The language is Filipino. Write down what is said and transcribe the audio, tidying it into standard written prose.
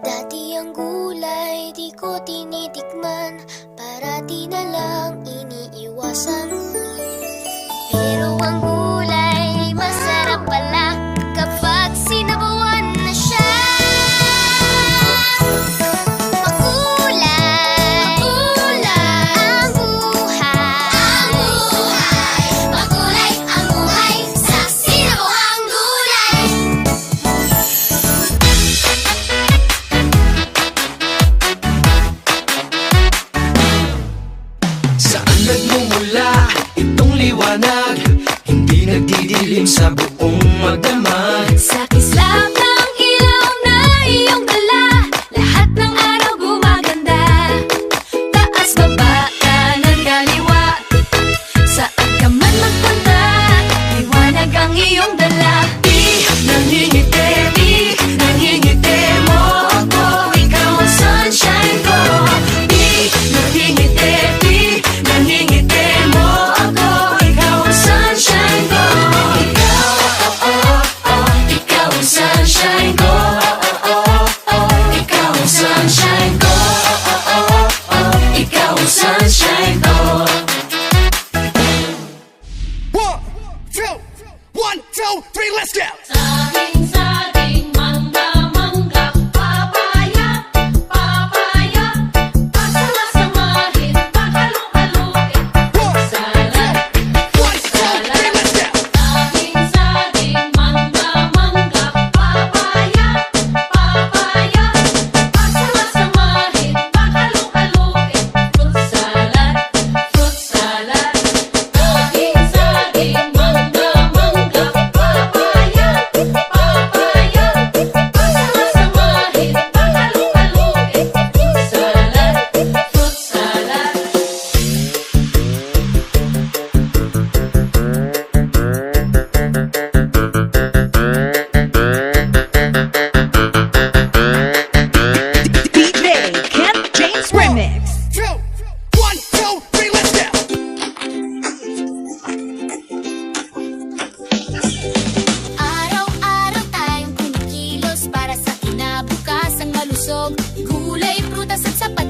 Dati ang gulay di ko tinitikman, parati na lang iniiwasan. Pero ang gulay masarap pala kapag sinabawan na siya. Makulay, makulay ang buhay. Makulay ang buhay sa sinabawang gulay. Saan nagmumula itong liwanag? Hindi nagdidilim sa buong magdamag. Sa kislap ng ilaw na iyong dala, lahat ng araw gumaganda. Taas, baba, kanan, kaliwa, saan ka man magpunta, liwanag ang iyong dala. Di nangingiti, di nangingiti mo ako, ikaw ang sunshine ko. Di nangingiti, di nangingiti mo ako, ikaw ang sunshine ko. Ikaw ang sunshine ko. Ikaw ang sunshine ko. Ikaw ang sunshine ko. One, two, three, let's go! Saging, mangga, mangga, papaya, papaya, pagsama-samahin, paghalong-halongin, salad, salad. Saging, mangga, mangga, papaya, papaya, pagsama-samahin, paghalong-halongin, fruit salad, fruit salad. Saging, mangga, mangga, papaya, papaya, pagsama-samahin, paghalong-halongin, fruit salad, fruit salad. DJ Kent James Remix. One, two, three, let's go! Araw-araw tayong kumikilos para sa kinabukas ang malusog. Gulay, prutas at sapat